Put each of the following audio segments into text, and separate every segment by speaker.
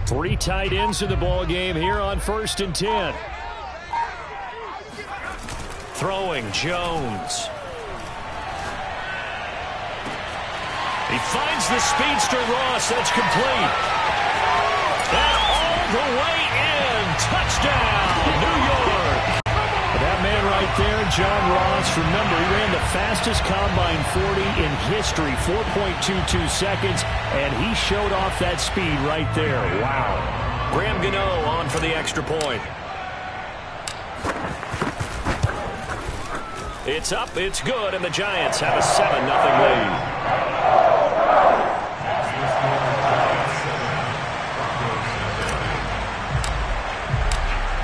Speaker 1: Three tight ends in the ball game here on 1st and 10. Throwing Jones. He finds the speedster Ross. That's complete. And all the way in. Touchdown, New York. That man right there, John Ross, remember, he ran the fastest combine 40 in history, 4.22 seconds, and he showed off that speed right there. Wow.
Speaker 2: Graham Gano on for the extra point. It's up, it's good, and the Giants have a 7-0 lead.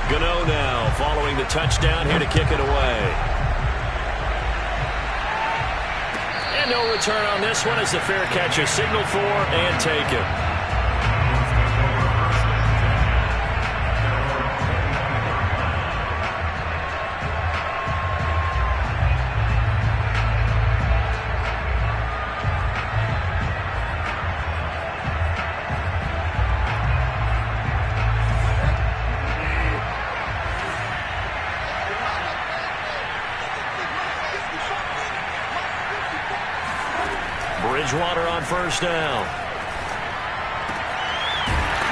Speaker 2: Gano now following the touchdown here to kick it away. And no return on this one as the fair catch is signaled for and taken. Bridgewater on 1st down.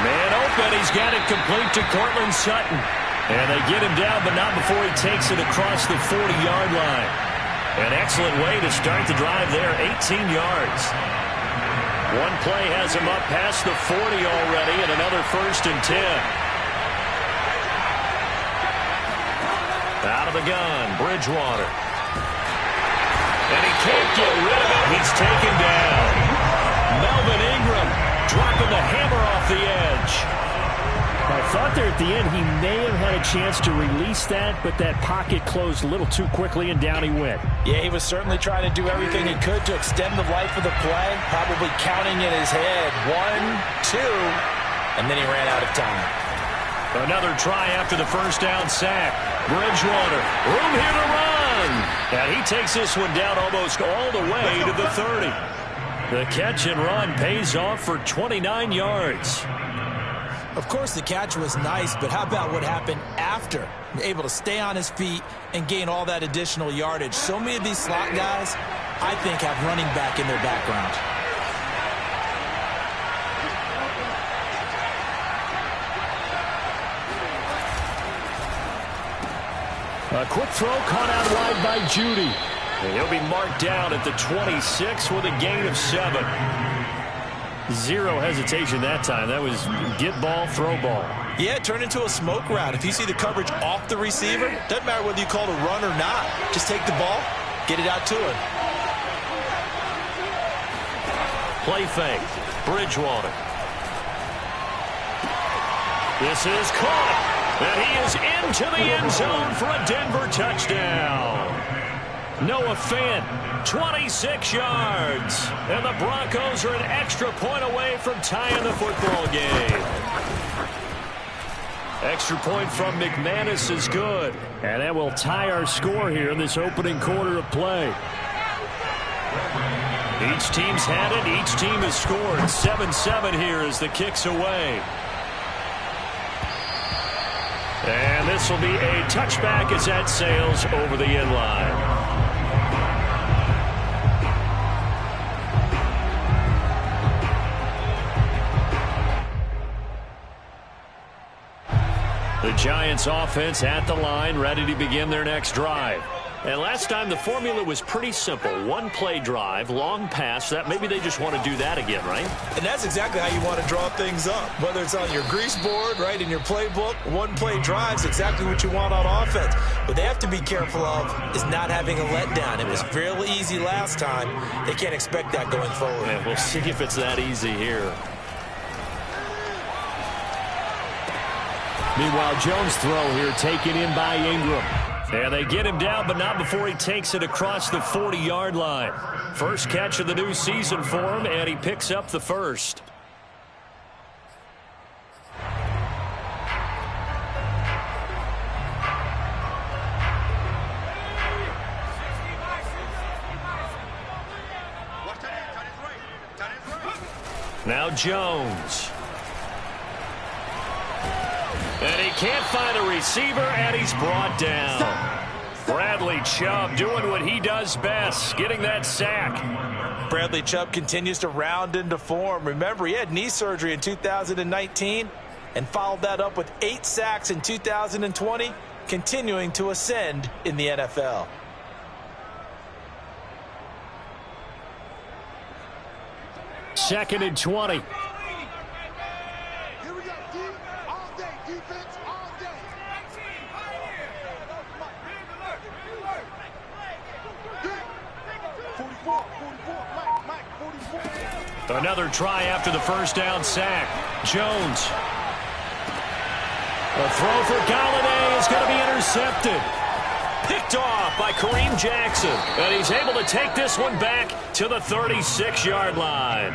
Speaker 2: Man open. He's got it complete to Cortland Sutton. And they get him down, but not before he takes it across the 40-yard line. An excellent way to start the drive there, 18 yards. One play has him up past the 40 already, and another 1st and 10. Out of the gun, Bridgewater. And he can't get rid of it. He's taken down. Melvin Ingram dropping the hammer off the edge.
Speaker 1: I thought there at the end he may have had a chance to release that, but that pocket closed a little too quickly, and down he went.
Speaker 3: Yeah, he was certainly trying to do everything he could to extend the life of the play, probably counting in his head 1, 2, and then he ran out of time.
Speaker 1: Another try after the 1st down sack. Bridgewater, room here to run. And he takes this one down almost all the way to the 30. The catch and run pays off for 29 yards.
Speaker 3: Of course, the catch was nice, but how about what happened after? Able to stay on his feet and gain all that additional yardage. So many of these slot guys, I think, have running back in their background.
Speaker 1: A quick throw caught out wide by Judy. And he'll be marked down at the 26 with a gain of 7. Zero hesitation that time. That was get ball, throw ball.
Speaker 3: Yeah, it turned into a smoke route. If you see the coverage off the receiver, doesn't matter whether you call it a run or not. Just take the ball, get it out to him.
Speaker 2: Play fake. Bridgewater.
Speaker 1: This is caught. And he is into the end zone for a Denver touchdown. Noah Fant, 26 yards. And the Broncos are an extra point away from tying the football game. Extra point from McManus is good. And that will tie our score here in this opening quarter of play. Each team's had it. Each team has scored. 7-7 here as the kick's away. And this will be a touchback as that sails over the end line. The Giants offense at the line, ready to begin their next drive. And last time the formula was pretty simple. One play drive, long pass. That maybe they just want to do that again, right?
Speaker 3: And that's exactly how you want to draw things up. Whether it's on your grease board, right, in your playbook, one play drive's exactly what you want on offense. What they have to be careful of is not having a letdown. It was fairly easy last time. They can't expect that going forward.
Speaker 2: And we'll see if it's that easy here.
Speaker 1: Meanwhile, Jones' throw here taken in by Ingram. And they get him down, but not before he takes it across the 40-yard line. First catch of the new season for him, and he picks up the first. Now Jones.
Speaker 2: And he can't find a receiver, and he's brought down. Bradley Chubb doing what he does best, getting that sack.
Speaker 3: Bradley Chubb continues to round into form. Remember, he had knee surgery in 2019 and followed that up with 8 sacks in 2020, continuing to ascend in the NFL.
Speaker 1: Second and 20. Another try after the first down sack. Jones. A throw for Galladay is going to be intercepted. Picked off by Kareem Jackson. And he's able to take this one back to the 36-yard line.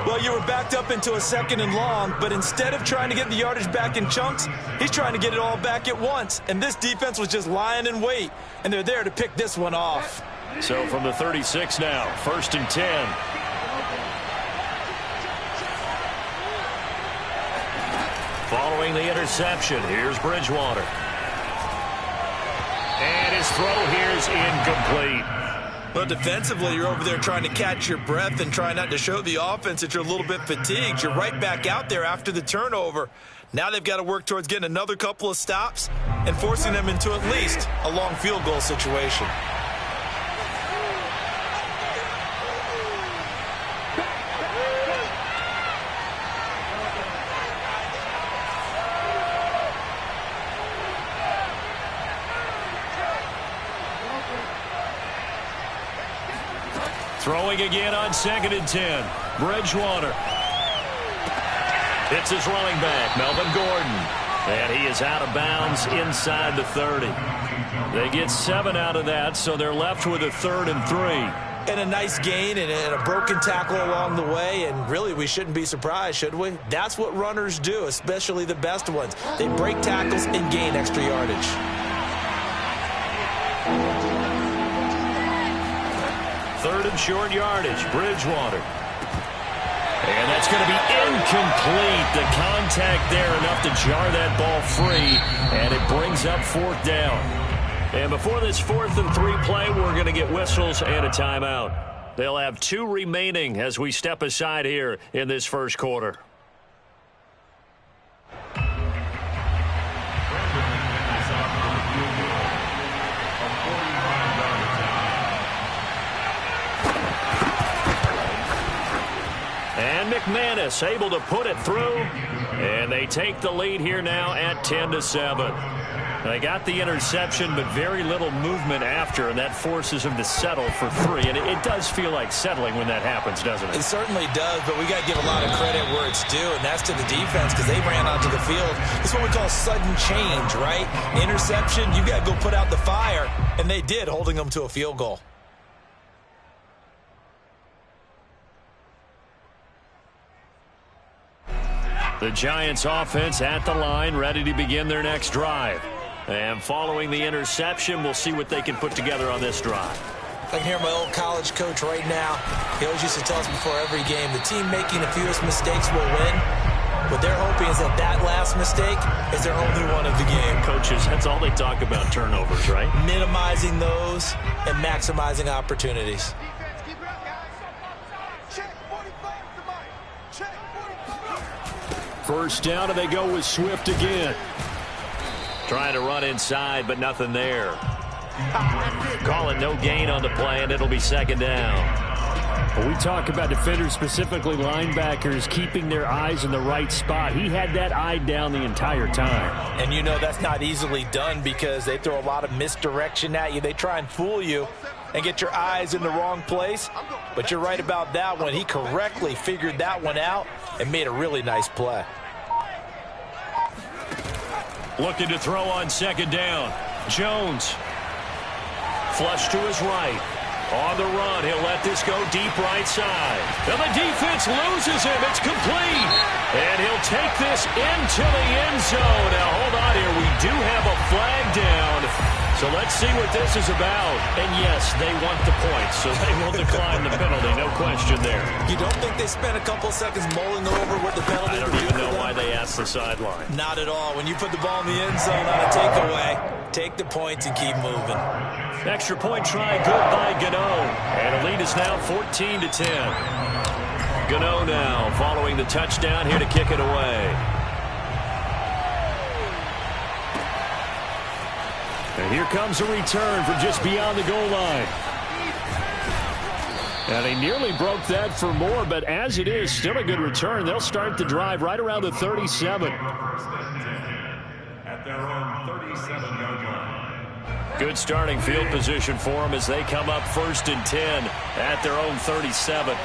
Speaker 3: Well, you were backed up into a 2nd and long, but instead of trying to get the yardage back in chunks, he's trying to get it all back at once. And this defense was just lying in wait, and they're there to pick this one off.
Speaker 1: So from the 36 now, 1st and 10. Following the interception, here's Bridgewater. And his throw here is incomplete.
Speaker 3: Well, defensively, you're over there trying to catch your breath and try not to show the offense that you're a little bit fatigued. You're right back out there after the turnover. Now they've got to work towards getting another couple of stops and forcing them into at least a long field goal situation.
Speaker 1: Throwing again on 2nd and 10. Bridgewater. It's his running back, Melvin Gordon. And he is out of bounds inside the 30. They get 7 out of that, so they're left with a 3rd and 3.
Speaker 3: And a nice gain and a broken tackle along the way, and really we shouldn't be surprised, should we? That's what runners do, especially the best ones. They break tackles and gain extra yardage.
Speaker 1: Third and short yardage, Bridgewater. And that's going to be incomplete. The contact there enough to jar that ball free, and it brings up 4th down. And before this 4th and 3 play, we're going to get whistles and a timeout. They'll have 2 remaining as we step aside here in this first quarter. And McManus able to put it through, and they take the lead here now at 10-7. They got the interception, but very little movement after, and that forces them to settle for 3. And it does feel like settling when that happens, doesn't it?
Speaker 3: It certainly does, but we got to give a lot of credit where it's due, and that's to the defense because they ran onto the field. It's what we call sudden change, right? Interception, you got to go put out the fire, and they did, holding them to a field goal.
Speaker 1: The Giants offense at the line, ready to begin their next drive. And following the interception, we'll see what they can put together on this drive.
Speaker 3: I can hear my old college coach right now. He always used to tell us before every game, the team making the fewest mistakes will win. What they're hoping is that last mistake is their only one of the game.
Speaker 1: Coaches, that's all they talk about, turnovers, right?
Speaker 3: Minimizing those and maximizing opportunities.
Speaker 1: First down, and they go with Swift again. Trying to run inside, but nothing there. Calling no gain on the play, and it'll be 2nd down.
Speaker 2: Well, we talk about defenders, specifically linebackers, keeping their eyes in the right spot. He had that eye down the entire time.
Speaker 3: And you know that's not easily done because they throw a lot of misdirection at you. They try and fool you and get your eyes in the wrong place. But you're right about that one. He correctly figured that one out and made a really nice play.
Speaker 1: Looking to throw on 2nd down. Jones. Flush to his right. On the run, he'll let this go deep right side. And the defense loses him. It's complete. And he'll take this into the end zone. Now, hold on here. We do have a flag down.
Speaker 2: So let's see what this is about. And yes, they want the points, so they will decline the penalty. No question there.
Speaker 3: You don't think they spent a couple seconds mulling over what the penalty would do?
Speaker 2: I don't even know why they asked the sideline.
Speaker 3: Not at all. When you put the ball in the end zone on a takeaway, take the points and keep moving.
Speaker 2: Extra point try good by Gano. And the lead is now 14-10. Gano now following the touchdown here to kick it away. And here comes a return from just beyond the goal line. And he nearly broke that for more, but as it is, still a good return. They'll start the drive right around the 37.
Speaker 4: At their own 37-yard line.
Speaker 2: Good starting field position for them as they come up 1st and 10 at their own 37.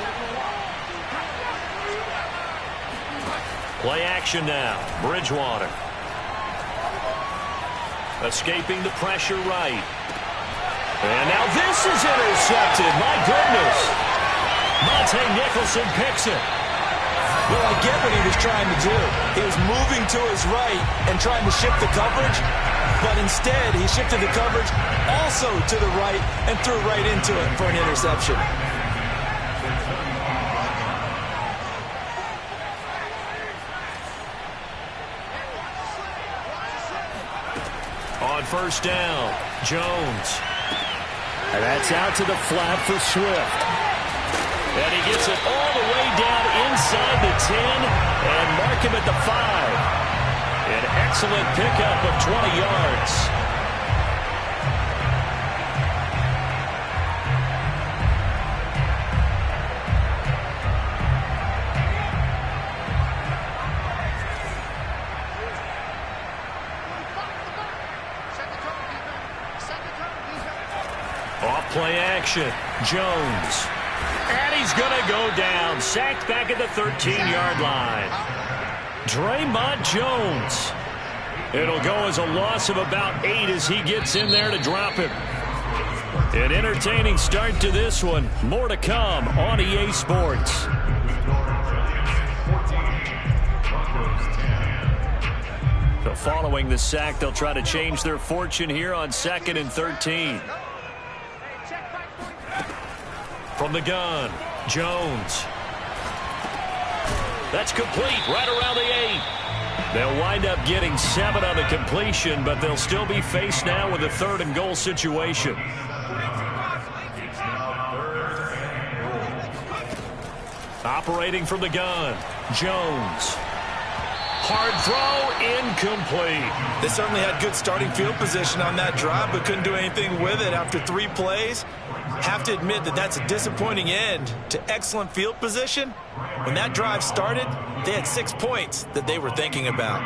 Speaker 2: Play action now. Bridgewater. Escaping the pressure right. And now this is intercepted. My goodness. Monte Nicholson picks it.
Speaker 3: Well, I get what he was trying to do. He was moving to his right and trying to shift the coverage, but instead he shifted the coverage also to the right and threw right into it for an interception.
Speaker 2: On 1st down, Jones. And that's out to the flat for Swift. And he gets it all the way down inside the 10 and mark him at the 5. An excellent pickup of 20 yards. Play action. Jones. And he's going to go down. Sacked back at the 13-yard line. Draymond Jones. It'll go as a loss of about 8 as he gets in there to drop him. An entertaining start to this one. More to come on EA Sports. So following the sack, they'll try to change their fortune here on 2nd and 13. From the gun, Jones. That's complete right around the 8. They'll wind up getting 7 on the completion, but they'll still be faced now with a 3rd and goal situation. Operating from the gun, Jones. Hard throw, incomplete.
Speaker 3: They certainly had good starting field position on that drive, but couldn't do anything with it after 3 plays. Have to admit that that's a disappointing end to excellent field position. When that drive started, they had 6 points that they were thinking about.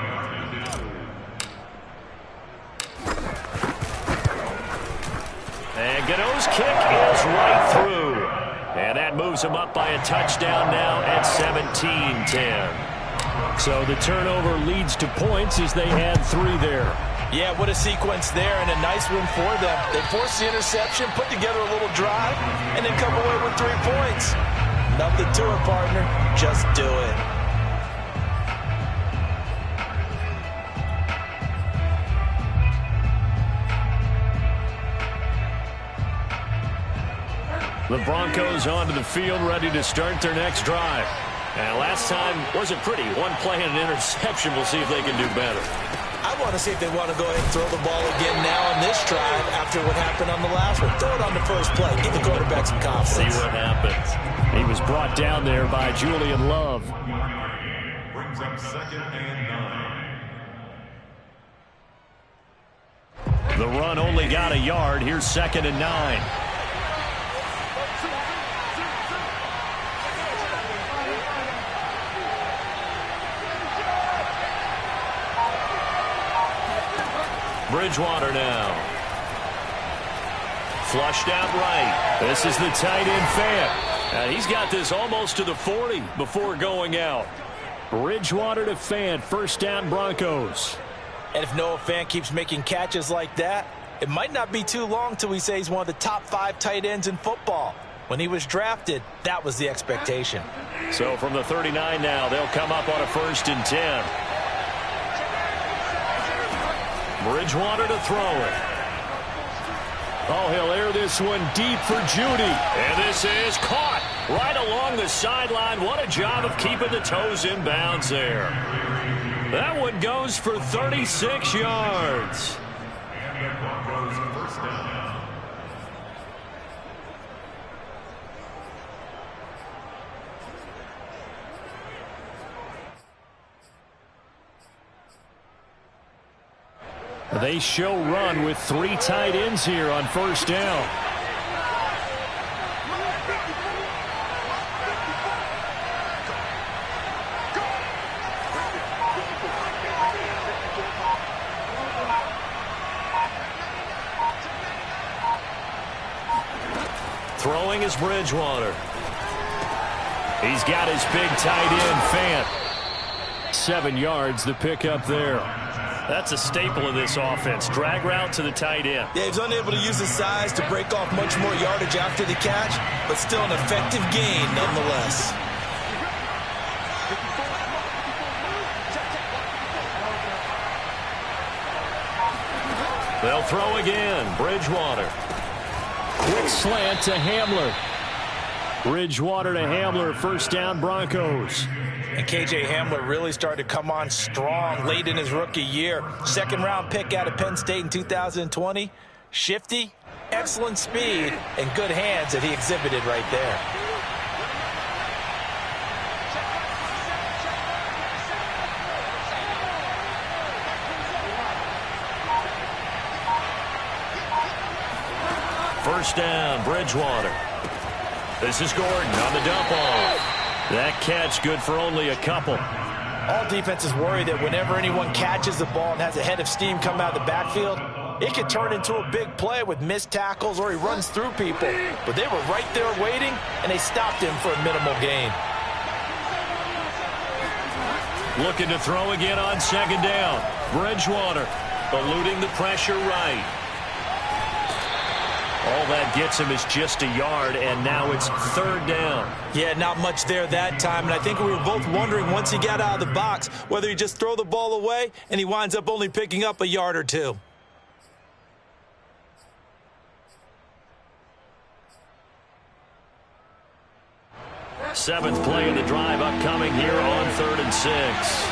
Speaker 2: And Gano's kick is right through. And that moves him up by a touchdown now at 17-10. So the turnover leads to points as they had 3 there.
Speaker 3: Yeah, what a sequence there, and a nice one for them. They forced the interception, put together a little drive, and then come away with 3 points. Nothing to it, partner. Just do it.
Speaker 2: The Broncos onto the field, ready to start their next drive. And last time wasn't pretty. 1 play and an interception. We'll see if they can do better.
Speaker 3: I want to see if they want to go ahead and throw the ball again now on this drive after what happened on the last one. Throw it on the first play. Give the quarterback some confidence.
Speaker 2: See what happens. He was brought down there by Julian Love.
Speaker 4: Brings up 2nd and 9.
Speaker 2: The run only got a yard. Here's 2nd and 9. Bridgewater now. Flushed out right. This is the tight end Fant. And he's got this almost to the 40 before going out. Bridgewater to Fant. 1st down Broncos.
Speaker 3: And if Noah Fant keeps making catches like that, it might not be too long till we say he's one of the top 5 tight ends in football. When he was drafted, that was the expectation.
Speaker 2: So from the 39 now, they'll come up on a 1st and 10. Bridgewater to throw it.
Speaker 1: Oh, he'll air this one deep for Judy. And this is caught right along the sideline. What a job of keeping the toes in bounds there. That one goes for 36 yards.
Speaker 4: And the Broncos first down.
Speaker 1: They show run with 3 tight ends here on first down. Throwing is Bridgewater. He's got his big tight end, Fant. 7 yards the pickup there. That's a staple of this offense. Drag route to the tight end.
Speaker 3: Yeah, he's unable to use his size to break off much more yardage after the catch, but still an effective gain nonetheless.
Speaker 1: They'll throw again. Bridgewater. Quick slant to Hamler. Bridgewater to Hamler. First down, Broncos.
Speaker 3: And K.J. Hamler really started to come on strong late in his rookie year. Second-round pick out of Penn State in 2020. Shifty, excellent speed, and good hands that he exhibited right there.
Speaker 1: First down, Bridgewater. This is Gordon on the dump off. That catch good for only a couple.
Speaker 3: All defenses worry that whenever anyone catches the ball and has a head of steam come out of the backfield, it could turn into a big play with missed tackles or he runs through people. But they were right there waiting, and they stopped him for a minimal gain.
Speaker 1: Looking to throw again on second down. Bridgewater eluding the pressure right. All that gets him is just a yard, and now it's third down.
Speaker 3: Yeah, not much there that time, and I think we were both wondering once he got out of the box whether he just throw the ball away, and he winds up only picking up a yard or two.
Speaker 1: Seventh play of the drive upcoming here on 3rd and 6.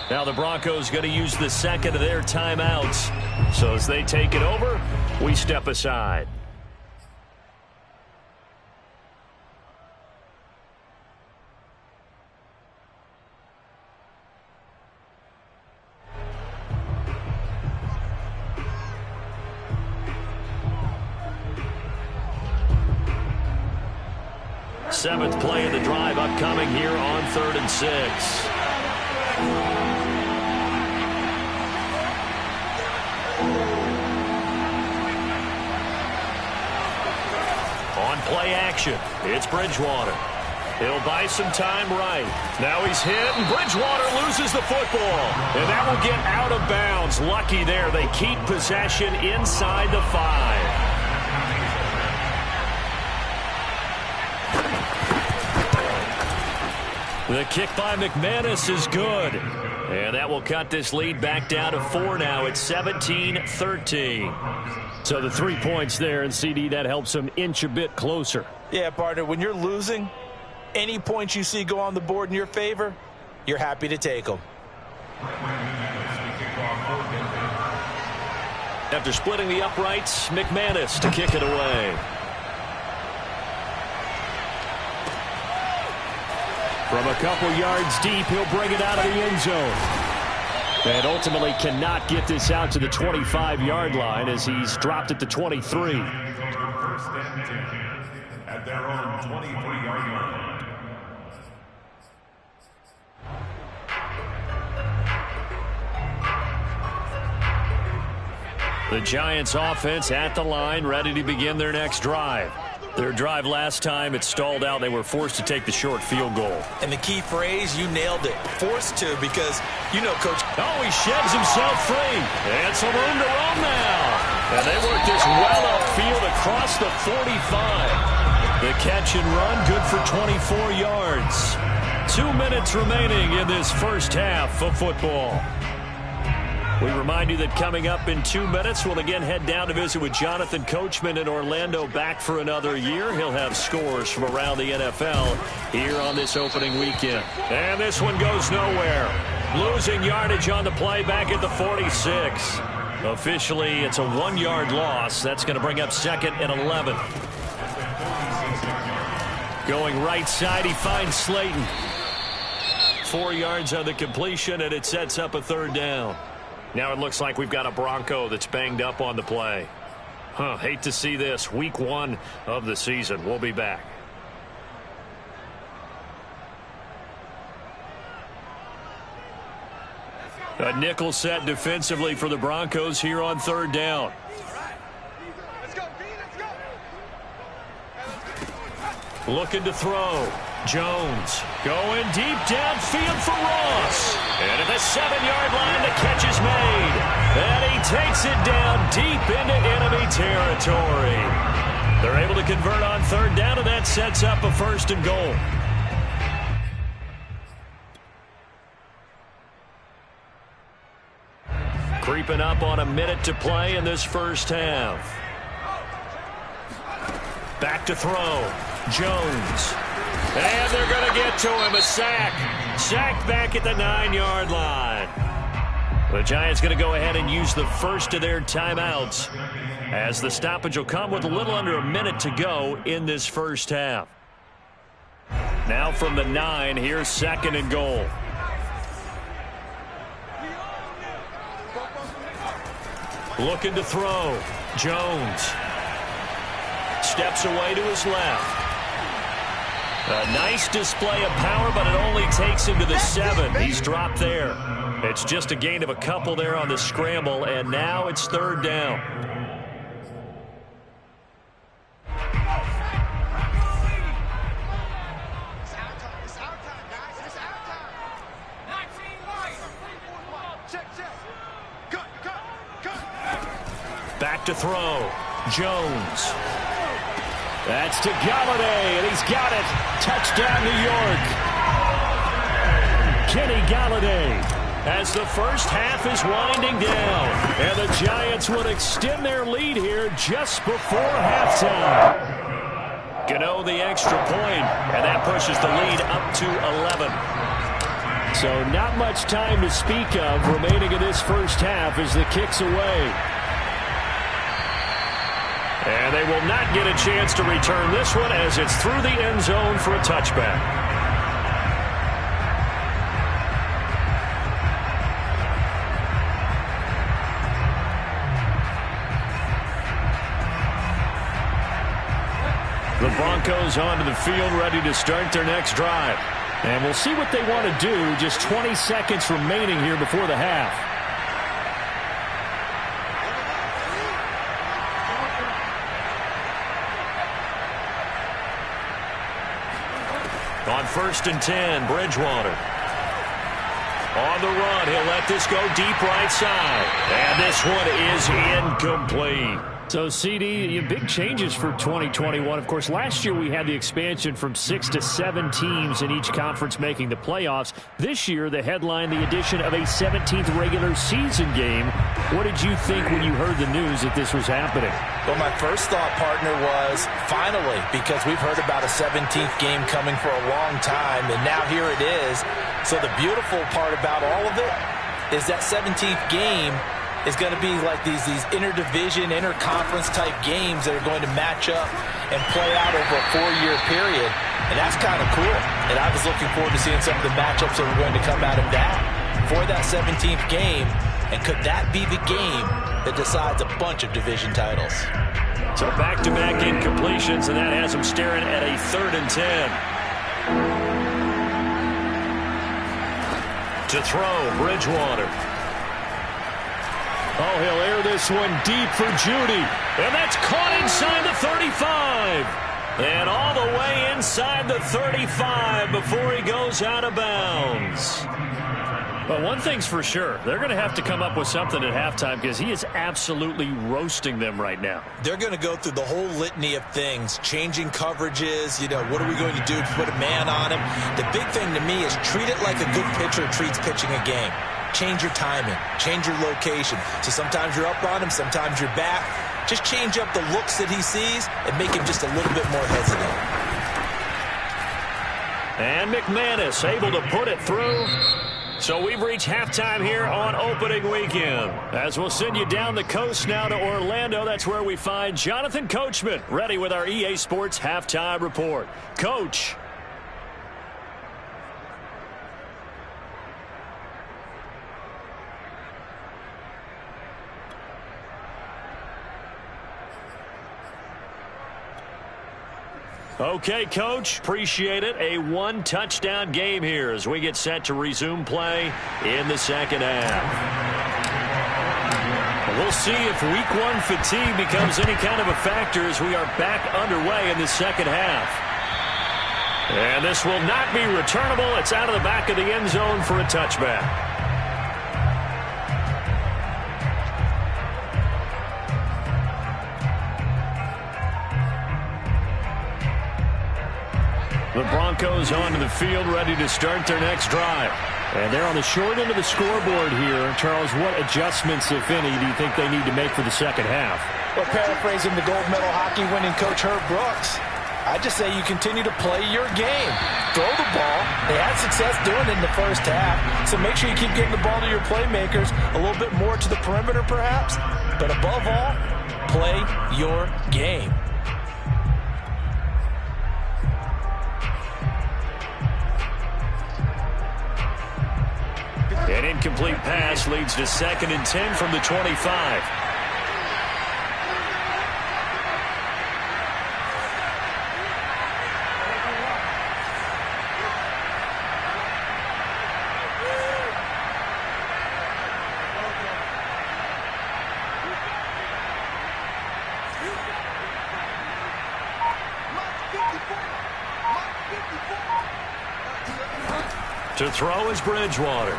Speaker 1: Now the Broncos going to use the second of their timeouts. So as they take it over, we step aside. Seventh play of the drive upcoming here on 3rd and 6. On play action, it's Bridgewater. He'll buy some time right. Now he's hit, and Bridgewater loses the football. And that will get out of bounds. Lucky there. They keep possession inside the 5. The kick by McManus is good. And that will cut this lead back down to 4 now. It's 17-13. So the 3 points there, and CD, that helps them inch a bit closer.
Speaker 3: Yeah, partner, when you're losing, any points you see go on the board in your favor, you're happy to take them.
Speaker 1: After splitting the uprights, McManus to kick it away. From a couple yards deep, he'll bring it out of the end zone. And ultimately cannot get this out to the 25-yard line as he's dropped it to 23.
Speaker 4: First and 10 at their own 23-yard line.
Speaker 1: The Giants offense at the line, ready to begin their next drive. Their drive last time, it stalled out. They were forced to take the short field goal.
Speaker 3: And the key phrase, you nailed it. Forced to, because, you know, Coach.
Speaker 1: Oh, he sheds himself free. And some room to roam now.
Speaker 2: And they work this well upfield across the 45. The catch and run, good for 24 yards. 2 minutes remaining in this first half of football. We remind you that coming up in 2 minutes, we'll again head down to visit with Jonathan Coachman in Orlando, back for another year. He'll have scores from around the NFL here on this opening weekend. And this one goes nowhere. Losing yardage on the play back at the 46. Officially, it's a 1-yard loss. That's going to bring up 2nd and 11. Going right side, he finds Slayton. 4 yards on the completion, and it sets up a 3rd down. Now it looks like we've got a Bronco that's banged up on the play. Hate to see this. Week 1 of the season. We'll be back. A nickel set defensively for the Broncos here on 3rd down. Looking to throw. Jones going deep downfield for Ross. And at the 7-yard line, the catch is made. And he takes it down deep into enemy territory. They're able to convert on 3rd down, and that sets up a 1st and goal. Creeping up on a minute to play in this first half. Back to throw. Jones. And they're going to get to him. A sack. Sacked back at the 9-yard line. The Giants going to go ahead and use the first of their timeouts, as the stoppage will come with a little under a minute to go in this first half. Now from the 9, here's 2nd and goal. Looking to throw. Jones. Steps away to his left. A nice display of power, but it only takes him to the 7. He's dropped there. It's just a gain of a couple there on the scramble, and now it's 3rd down. Back to throw. Jones. That's to Galladay, and he's got it. Touchdown, New York. Kenny Galladay, as the first half is winding down. And the Giants would extend their lead here just before halftime. Gano the extra point, and that pushes the lead up to 11. So not much time to speak of remaining in this first half as the kick's away. And they will not get a chance to return this one, as it's through the end zone for a touchback. The Broncos onto the field, ready to start their next drive. And we'll see what they want to do. Just 20 seconds remaining here before the half. On 1st and 10, Bridgewater. On the run, he'll let this go deep right side. And this one is incomplete. So, CD, big changes for 2021. Of course, last year we had the expansion from 6 to 7 teams in each conference making the playoffs. This year, the headline, the addition of a 17th regular season game. What did you think when you heard the news that this was happening?
Speaker 3: Well, my first thought, partner, was finally, because we've heard about a 17th game coming for a long time, and now here it is. So the beautiful part about all of it is that 17th game is going to be like these interdivision, interconference type games that are going to match up and play out over a 4-year period. And that's kind of cool. And I was looking forward to seeing some of the matchups that were going to come out of that for that 17th game. And could that be the game that decides a bunch of division titles?
Speaker 2: So back-to-back incompletions, and that has them staring at a 3rd and 10. To throw, Bridgewater. Oh, he'll air this one deep for Judy. And that's caught inside the 35. And all the way inside the 35 before he goes out of bounds. But one thing's for sure, they're going to have to come up with something at halftime because he is absolutely roasting them right now.
Speaker 3: They're going to go through the whole litany of things, changing coverages, what are we going to do to put a man on him? The big thing to me is treat it like a good pitcher treats pitching a game. Change your timing, change your location. So sometimes you're up on him, sometimes you're back. Just change up the looks that he sees and make him just a little bit more hesitant.
Speaker 2: And McManus able to put it through. So we've reached halftime here on opening weekend. As we'll send you down the coast now to Orlando, that's where we find Jonathan Coachman ready with our EA Sports halftime report. Coach. Okay, Coach, appreciate it. A one-touchdown game here as we get set to resume play in the second half. We'll see if Week 1 fatigue becomes any kind of a factor as we are back underway in the second half. And this will not be returnable. It's out of the back of the end zone for a touchback. The Broncos onto the field, ready to start their next drive. And they're on the short end of the scoreboard here. Charles, what adjustments, if any, do you think they need to make for the second half?
Speaker 3: Well, paraphrasing the gold medal hockey winning coach Herb Brooks, I just say you continue to play your game. Throw the ball. They had success doing it in the first half, so make sure you keep getting the ball to your playmakers, a little bit more to the perimeter perhaps, but above all, play your game.
Speaker 2: An incomplete pass leads to 2nd and 10 from the 25. To throw is Bridgewater.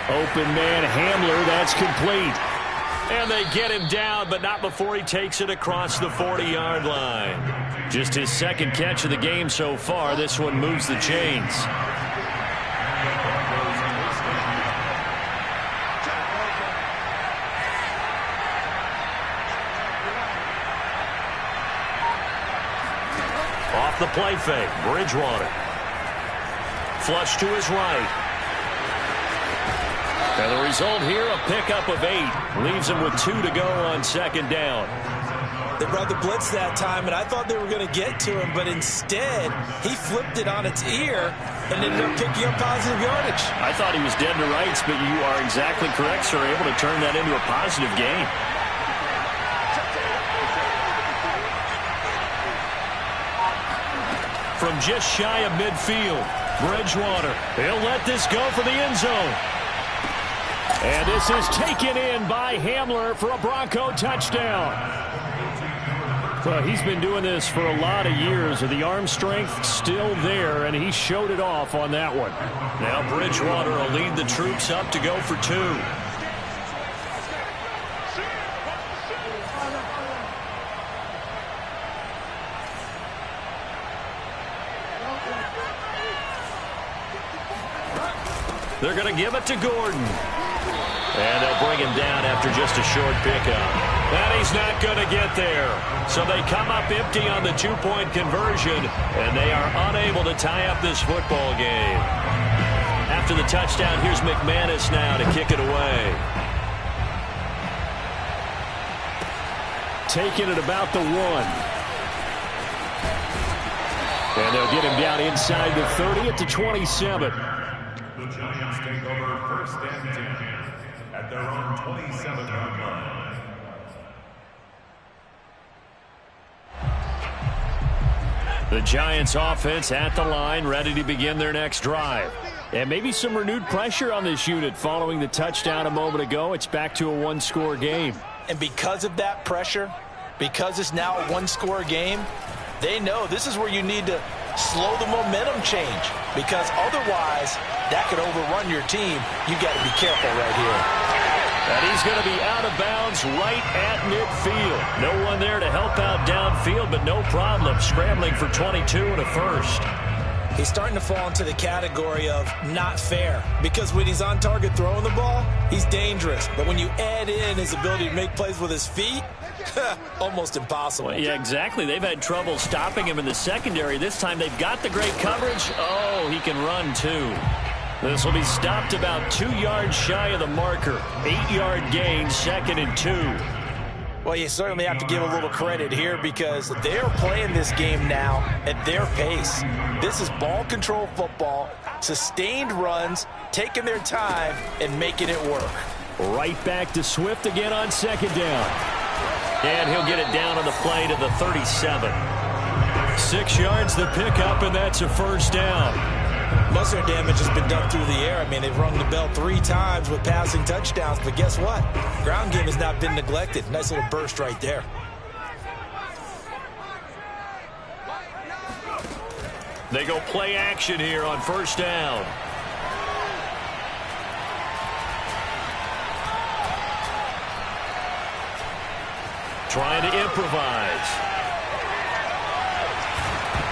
Speaker 2: Open man Hamler, that's complete. And they get him down, but not before he takes it across the 40-yard line. Just his second catch of the game so far. This one moves the chains. Off the play fake, Bridgewater. Flush to his right. And the result here, a pickup of 8. Leaves him with 2 to go on 2nd down.
Speaker 3: They brought the blitz that time, and I thought they were going to get to him, but instead, he flipped it on its ear and ended up picking up positive yardage.
Speaker 2: I thought he was dead to rights, but you are exactly correct, sir. Able to turn that into a positive gain. From just shy of midfield, Bridgewater. He'll let this go for the end zone. And this is taken in by Hamler for a Bronco touchdown. Well, he's been doing this for a lot of years. The arm strength still there, and he showed it off on that one. Now Bridgewater will lead the troops up to go for 2. They're going to give it to Gordon. And they'll bring him down after just a short pickup. And he's not going to get there. So they come up empty on the 2-point conversion, and they are unable to tie up this football game. After the touchdown, here's McManus now to kick it away. Taking it about the 1. And they'll get him down inside the 30 at the 27.
Speaker 4: The Giants take over 1st and 10 at their own 27-yard line.
Speaker 2: The Giants offense at the line, ready to begin their next drive. And maybe some renewed pressure on this unit following the touchdown a moment ago. It's back to a 1-score game.
Speaker 3: And because of that pressure, because it's now a 1-score game, they know this is where you need to slow the momentum change, because otherwise that could overrun your team. You got to be careful right here.
Speaker 2: And he's going to be out of bounds right at midfield. No one there to help out downfield, but no problem. Scrambling for 22 and a first.
Speaker 3: He's starting to fall into the category of not fair, because when he's on target throwing the ball, he's dangerous. But when you add in his ability to make plays with his feet, almost impossible.
Speaker 2: Well, yeah, exactly. They've had trouble stopping him in the secondary. This time they've got the great coverage. Oh, he can run too. This will be stopped about 2 yards shy of the marker. 8-yard gain, 2nd and 2.
Speaker 3: Well, you certainly have to give a little credit here, because they're playing this game now at their pace. This is ball control football, sustained runs, taking their time and making it work.
Speaker 2: Right back to Swift again on 2nd down. And he'll get it down on the play to the 37. 6 yards the pickup, and that's a first down.
Speaker 3: Most of their damage has been done through the air. I mean, they've rung the bell 3 times with passing touchdowns, but guess what? Ground game has not been neglected. Nice little burst right there.
Speaker 2: They go play action here on first down. Trying to improvise.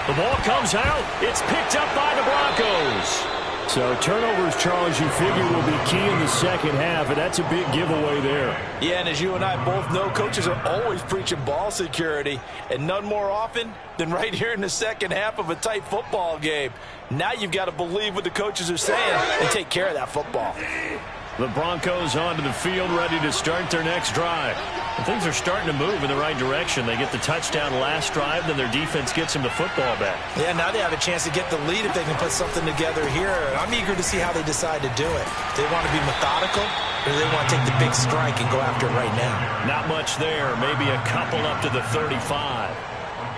Speaker 2: The ball comes out. It's picked up by the Broncos. So turnovers, Charles, you figure will be key in the second half, and that's a big giveaway there.
Speaker 3: Yeah, and as you and I both know, coaches are always preaching ball security, and none more often than right here in the second half of a tight football game. Now you've got to believe what the coaches are saying and take care of that football.
Speaker 2: The Broncos onto the field, ready to start their next drive. And things are starting to move in the right direction. They get the touchdown last drive, then their defense gets them the football back.
Speaker 3: Yeah, now they have a chance to get the lead if they can put something together here. I'm eager to see how they decide to do it. Do they want to be methodical, or do they want to take the big strike and go after it right now?
Speaker 2: Not much there. Maybe a couple up to the 35.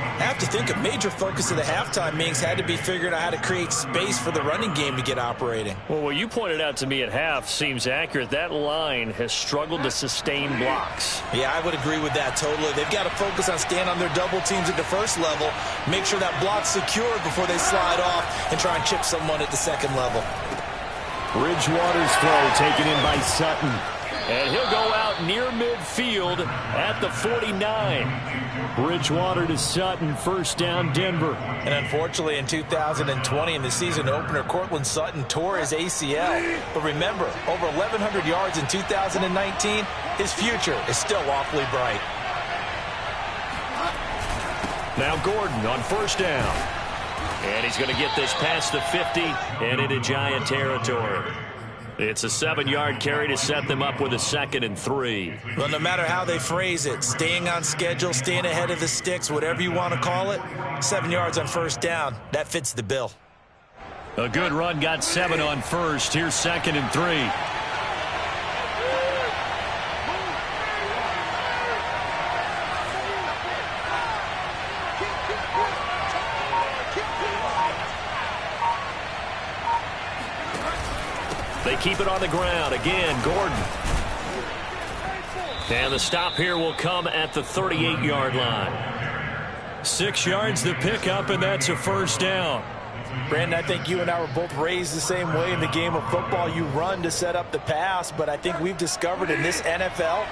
Speaker 3: I have to think a major focus of the halftime meetings had to be figuring out how to create space for the running game to get operating.
Speaker 2: Well, what you pointed out to me at half seems accurate. That line has struggled to sustain blocks.
Speaker 3: Yeah, I would agree with that totally. They've got to focus on staying on their double teams at the first level, make sure that block's secured before they slide off and try and chip someone at the second level.
Speaker 2: Bridgewater's throw taken in by Sutton. And he'll go out near midfield at the 49. Bridgewater to Sutton, first down, Denver.
Speaker 3: And unfortunately, in 2020, in the season opener, Cortland Sutton tore his ACL. But remember, over 1,100 yards in 2019, his future is still awfully bright.
Speaker 2: Now Gordon on first down. And he's going to get this past the 50 and into Giant territory. It's a 7-yard carry to set them up with a 2nd and 3.
Speaker 3: Well, no matter how they phrase it, staying on schedule, staying ahead of the sticks, whatever you want to call it, 7 yards on first down, that fits the bill.
Speaker 2: A good run, got 7 on first. Here's 2nd and 3. They keep it on the ground. Again, Gordon. And the stop here will come at the 38-yard line. 6 yards the pickup, and that's a first down.
Speaker 3: Brandon, I think you and I were both raised the same way in the game of football. You run to set up the pass, but I think we've discovered in this NFL,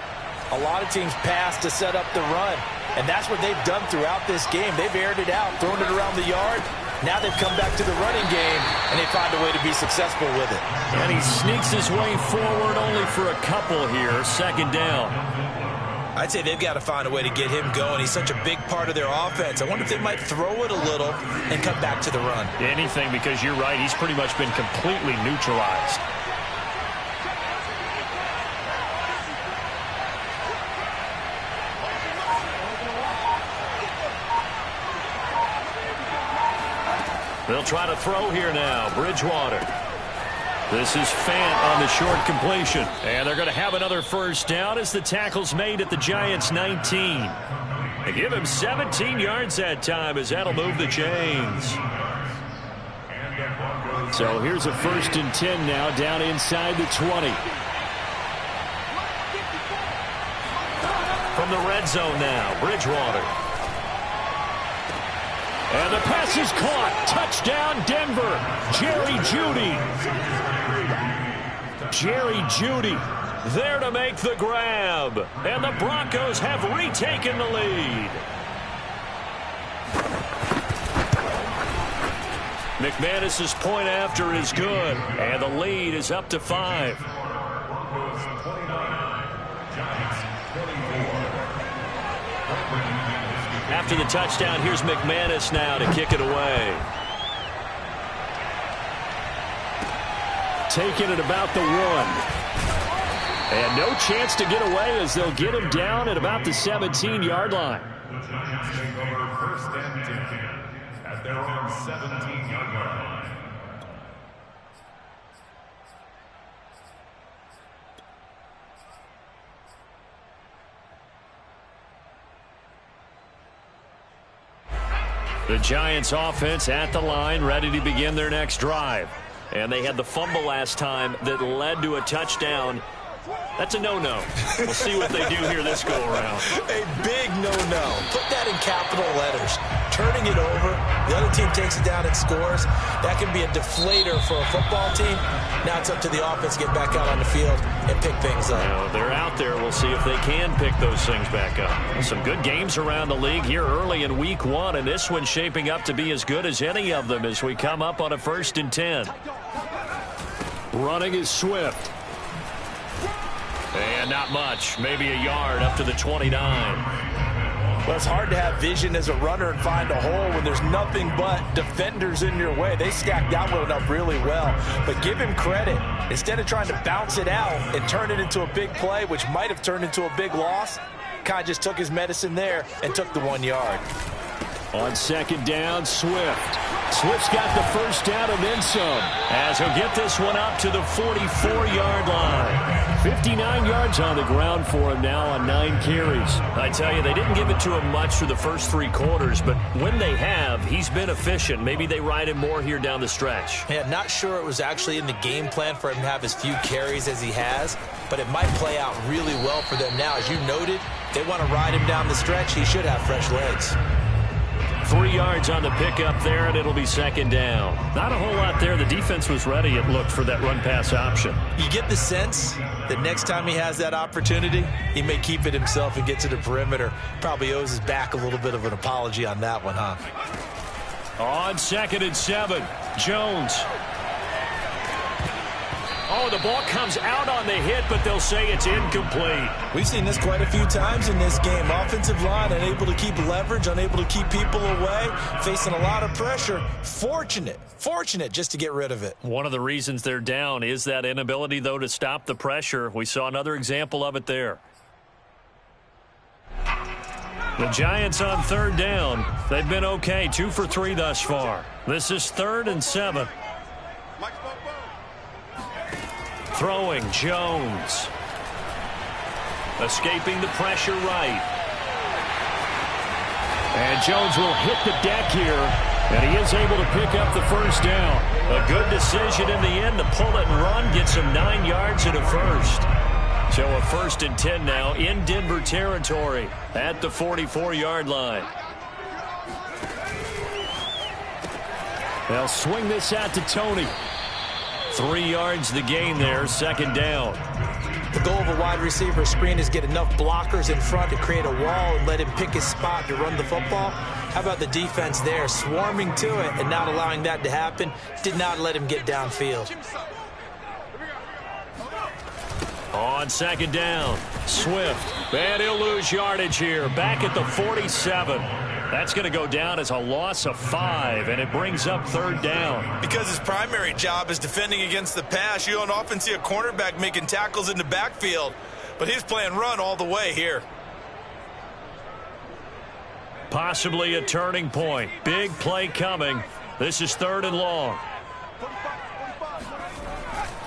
Speaker 3: a lot of teams pass to set up the run. And that's what they've done throughout this game. They've aired it out, thrown it around the yard. Now they've come back to the running game, and they find a way to be successful with it.
Speaker 2: And he sneaks his way forward only for a couple here. 2nd down.
Speaker 3: I'd say they've got to find a way to get him going. He's such a big part of their offense. I wonder if they might throw it a little and cut back to the run.
Speaker 2: Anything, because you're right. He's pretty much been completely neutralized. They'll try to throw here now. Bridgewater. This is Fant on the short completion. And they're going to have another first down as the tackle's made at the Giants' 19. They give him 17 yards that time as that'll move the chains. So here's a 1st and 10 now down inside the 20. From the red zone now, Bridgewater.
Speaker 1: And the pass is caught. Touchdown, Denver. Jerry Jeudy. Jerry Jeudy there to make the grab. And the Broncos have retaken the lead. McManus's point after is good. And the lead is up to 5. After the touchdown, here's McManus now to kick it away. Taking it about the 1. And no chance to get away as they'll get him down at about the 17-yard line.
Speaker 4: The Giants take over first and 10 at their own 17-yard line.
Speaker 1: The Giants offense at the line, ready to begin their next drive. And they had the fumble last time that led to a touchdown. That's a no-no. We'll see what they do here this go-around.
Speaker 3: A big no-no. Put that in capital letters. Turning it over, the other team takes it down and scores. That can be a deflator for a football team. Now it's up to the offense to get back out on the field and pick things up.
Speaker 1: They're out there. We'll see if they can pick those things back up. Some good games around the league here early in week 1, and this one's shaping up to be as good as any of them as we come up on a 1st and 10. Running is Swift. And not much. Maybe a yard up to the 29.
Speaker 3: Well, it's hard to have vision as a runner and find a hole when there's nothing but defenders in your way. They stacked that one up really well. But give him credit. Instead of trying to bounce it out and turn it into a big play, which might have turned into a big loss, kind of just took his medicine there and took the 1 yard.
Speaker 1: On 2nd down, Swift. Swift's got the first down and then some, as he'll get this one up to the 44-yard line. 59 yards on the ground for him now on 9 carries. I tell you, they didn't give it to him much for the first 3 quarters, but when they have, he's been efficient. Maybe they ride him more here down the stretch.
Speaker 3: Yeah, not sure it was actually in the game plan for him to have as few carries as he has, but it might play out really well for them now. As you noted, they want to ride him down the stretch. He should have fresh legs.
Speaker 1: 3 yards on the pickup there, and it'll be 2nd down. Not a whole lot there. The defense was ready, it looked, for that run-pass option.
Speaker 3: You get the sense that next time he has that opportunity, he may keep it himself and get to the perimeter. Probably owes his back a little bit of an apology on that one, huh?
Speaker 1: On 2nd and 7, Jones. Oh, the ball comes out on the hit, but they'll say it's incomplete.
Speaker 3: We've seen this quite a few times in this game. Offensive line unable to keep leverage, unable to keep people away, facing a lot of pressure. Fortunate just to get rid of it.
Speaker 1: One of the reasons they're down is that inability, though, to stop the pressure. We saw another example of it there. The Giants on 3rd down. They've been okay, 2 for 3 thus far. This is 3rd and 7. Throwing, Jones. Escaping the pressure right. And Jones will hit the deck here, and he is able to pick up the first down. A good decision in the end to pull it and run, get some 9 yards and a first. So a 1st and 10 now in Denver territory at the 44-yard line. They'll swing this out to Tony. 3 yards the gain there, 2nd down.
Speaker 3: The goal of a wide receiver screen is get enough blockers in front to create a wall and let him pick his spot to run the football. How about the defense there, swarming to it and not allowing that to happen? Did not let him get downfield.
Speaker 1: On 2nd down, Swift. And he'll lose yardage here, back at the 47. That's going to go down as a loss of 5, and it brings up 3rd down.
Speaker 3: Because his primary job is defending against the pass, you don't often see a cornerback making tackles in the backfield. But he's playing run all the way here.
Speaker 1: Possibly a turning point. Big play coming. This is 3rd and long.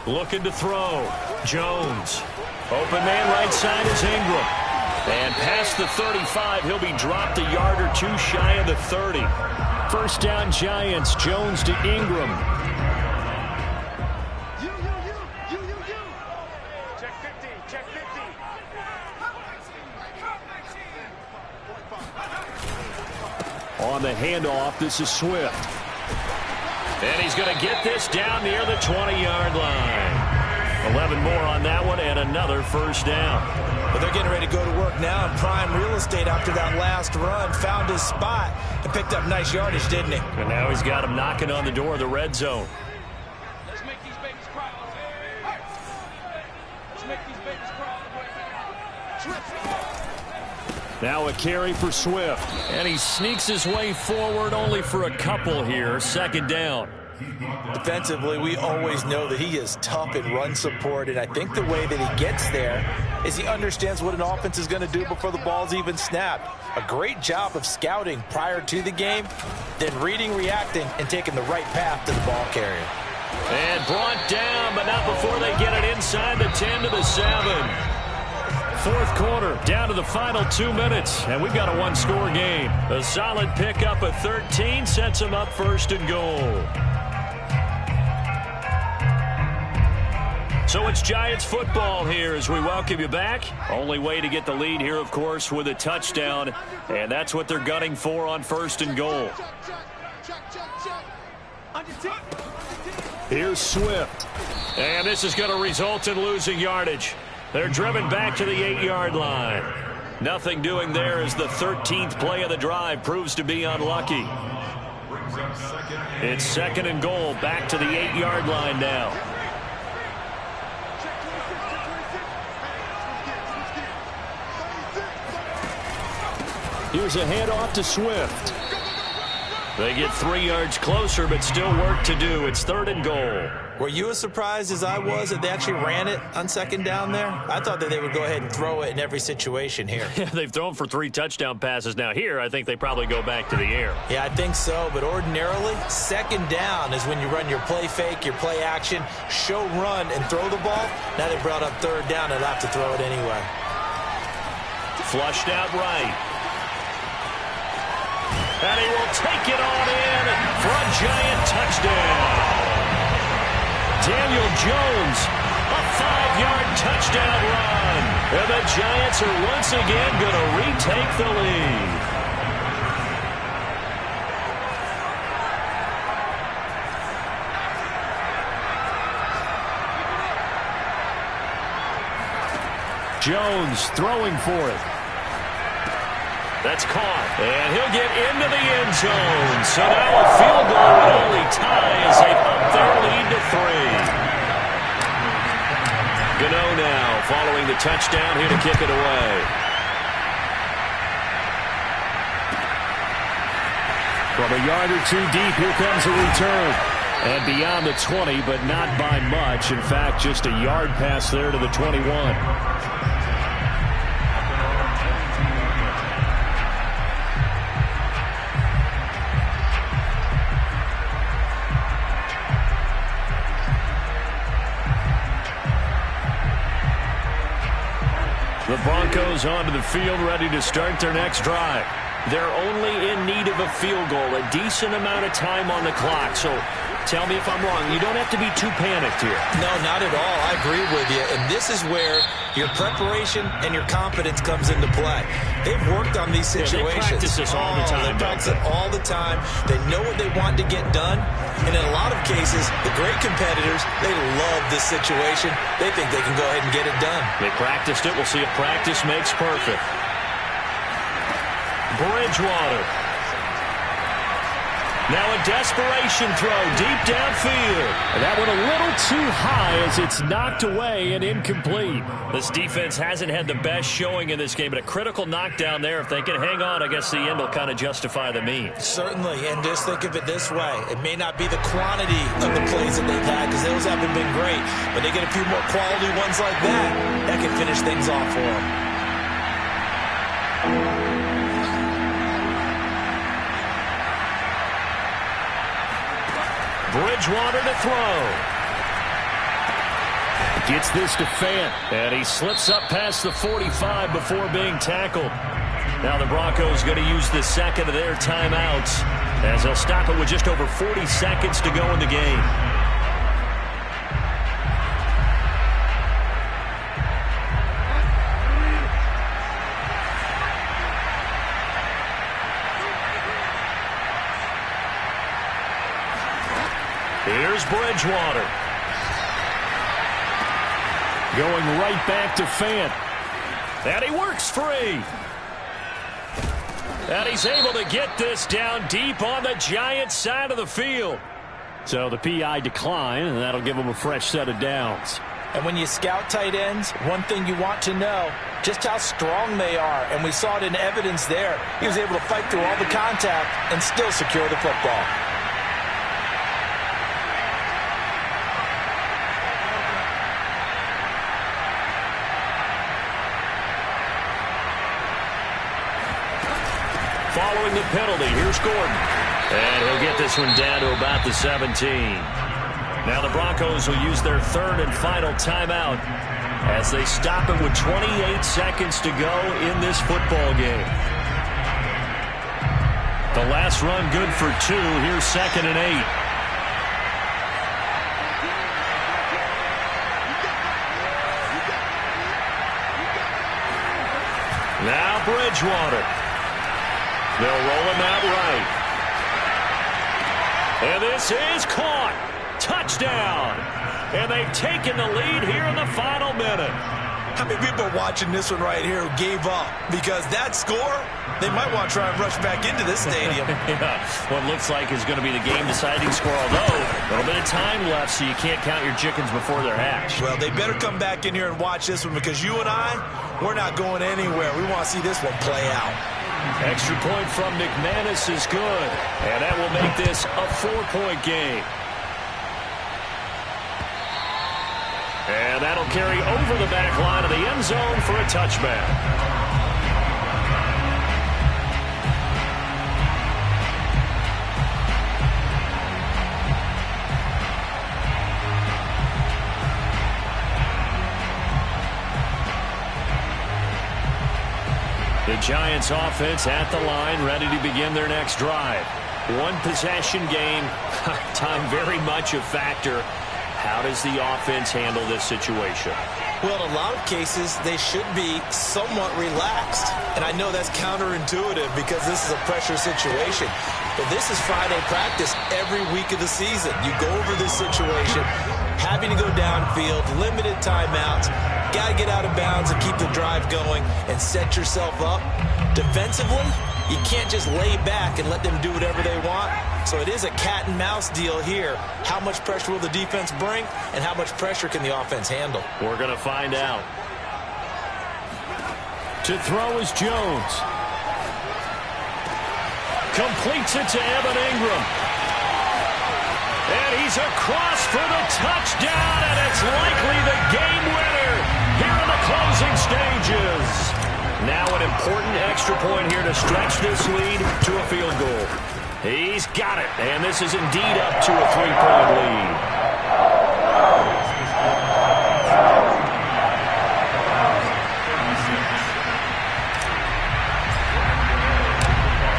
Speaker 1: Looking to throw. Jones. Open man right side is Ingram. And past the 35, he'll be dropped a yard or 2 shy of the 30. 1st down Giants, Jones to Ingram.
Speaker 5: Check 50, check 50.
Speaker 2: On the handoff, this is Swift. And he's going to get this down near the 20-yard line. 11 more on that one and another first down.
Speaker 3: Well, they're getting ready to go to work now in prime real estate after that last run. Found his spot and picked up nice yardage, didn't he?
Speaker 2: And now he's got him knocking on the door of the red zone.
Speaker 5: Let's make these babies cry. Let's make these babies cry.
Speaker 2: Now a carry for Swift. And he sneaks his way forward only for a couple here. Second down.
Speaker 3: Defensively, we always know that he is tough in run support, and I think the way that he gets there is he understands what an offense is going to do before the ball's even snapped. A great job of scouting prior to the game, then reading, reacting, and taking the right path to the ball carrier.
Speaker 2: And brought down, but not before they get it inside the 10 to the 7. Fourth quarter, down to the final 2 minutes, and we've got a one-score game. A solid pickup of 13 sets them up first and goal. So it's Giants football here as we welcome you back. Only way to get the lead here, of course, with a touchdown, and that's what they're gunning for on first and goal. Here's Swift. And this is going to result in losing yardage. They're driven back to the 8-yard line. Nothing doing there as the 13th play of the drive proves to be unlucky. It's second and goal, back to the 8-yard line now. Here's a handoff to Swift. They get 3 yards closer, but still work to do. It's third and goal.
Speaker 3: Were you as surprised as I was that they actually ran it on second down there? I thought that they would go ahead and throw it in every situation here.
Speaker 2: Yeah, they've thrown for 3 touchdown passes. Now here, I think they probably go back to the air.
Speaker 3: Yeah, I think so, but ordinarily, second down is when you run your play fake, your play action, show run, and throw the ball. Now they brought up third down, they'll have to throw it anyway.
Speaker 2: Flushed out right. And he will take it on in for a Giant touchdown. Daniel Jones, a 5-yard touchdown run. And the Giants are once again going to retake the lead. Jones throwing for it. That's caught, and he'll get into the end zone. So now a field goal would only tie as they up their lead to 3. Gano now following the touchdown here to kick it away. From a yard or two deep, here comes a return. And beyond the 20, but not by much. In fact, just a yard pass there to the 21. The Broncos onto the field, ready to start their next drive. They're only in need of a field goal, a decent amount of time on the clock. So tell me if I'm wrong. You don't have to be too panicked here.
Speaker 3: No, not at all. I agree with you. And this is where your preparation and your confidence comes into play. They've worked on these situations.
Speaker 2: They practice this all the time.
Speaker 3: They practice it all the time. They know what they want to get done. And in a lot of cases, the great competitors, they love this situation. They think they can go ahead and get it done.
Speaker 2: They practiced it. We'll see if practice makes perfect. Bridgewater. Now a desperation throw deep downfield. And that one a little too high as it's knocked away and incomplete. This defense hasn't had the best showing in this game, but a critical knockdown there. If they can hang on, I guess the end will kind of justify the means.
Speaker 3: Certainly, and just think of it this way. It may not be the quantity of the plays that they've had because those haven't been great, but they get a few more quality ones like that can finish things off for them.
Speaker 2: Bridgewater to throw. Gets this to Fant, and he slips up past the 45 before being tackled. Now the Broncos going to use the second of their timeouts as they'll stop it with just over 40 seconds to go in the game. Here's Bridgewater. Going right back to Fant. And he works free. And he's able to get this down deep on the Giants' side of the field. So the PI decline, and that'll give them a fresh set of downs.
Speaker 3: And when you scout tight ends, one thing you want to know, just how strong they are. And we saw it in evidence there. He was able to fight through all the contact and still secure the football.
Speaker 2: Following the penalty, here's Gordon. And he'll get this one down to about the 17. Now the Broncos will use their third and final timeout as they stop it with 28 seconds to go in this football game. The last run good for 2. Here's 2nd and 8. Now Bridgewater. They'll roll him out right. And this is caught. Touchdown. And they've taken the lead here in the final minute.
Speaker 3: How many people are watching this one right here who gave up? Because that score, they might want to try and rush back into this stadium.
Speaker 2: Yeah, what looks like is going to be the game-deciding score, although a little bit of time left, so you can't count your chickens before they're hatched.
Speaker 3: Well, they better come back in here and watch this one because you and I, we're not going anywhere. We want to see this one play out.
Speaker 2: Extra point from McManus is good, and that will make this a 4-point game. And that'll carry over the back line of the end zone for a touchback. The Giants offense at the line, ready to begin their next drive. One possession game, time very much a factor. How does the offense handle this situation?
Speaker 3: Well, in a lot of cases, they should be somewhat relaxed. And I know that's counterintuitive because this is a pressure situation. But this is Friday practice every week of the season. You go over this situation, having to go downfield, limited timeouts, got to get out of bounds and keep the drive going and set yourself up. Defensively, you can't just lay back and let them do whatever they want. So it is a cat and mouse deal here. How much pressure will the defense bring and how much pressure can the offense handle?
Speaker 2: We're going to find out. To throw is Jones. Completes it to Evan Ingram. And he's across for the touchdown, and it's likely the game winner here in the closing stages. Now an important extra point here to stretch this lead to a field goal. He's got it, and this is indeed up to a 3-point lead.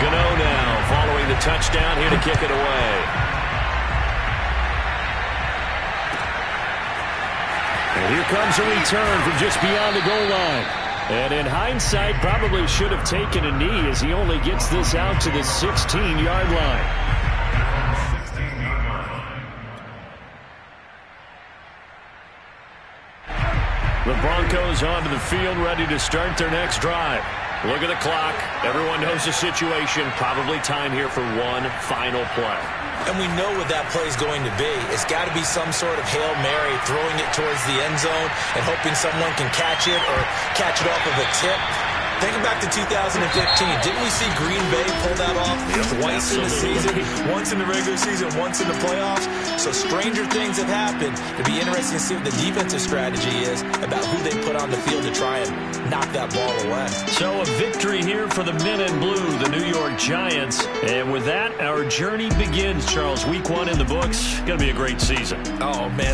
Speaker 2: Gano now following the touchdown here to kick it away. And here comes a return from just beyond the goal line. And in hindsight, probably should have taken a knee as he only gets this out to the 16-yard line. The Broncos onto the field, ready to start their next drive. Look at the clock. Everyone knows the situation. Probably time here for one final play.
Speaker 3: And we know what that play is going to be. It's got to be some sort of Hail Mary, throwing it towards the end zone and hoping someone can catch it or catch it off of a tip. Thinking back to 2015, didn't we see Green Bay pull that off twice in the season? Once in the regular season, once in the playoffs. So stranger things have happened. It'd be interesting to see what the defensive strategy is about who they put on the field to try and knock that ball away.
Speaker 2: So a victory here for the men in blue, the New York Giants. And with that, our journey begins, Charles. Week 1 in the books. Going to be a great season.
Speaker 3: Oh, man.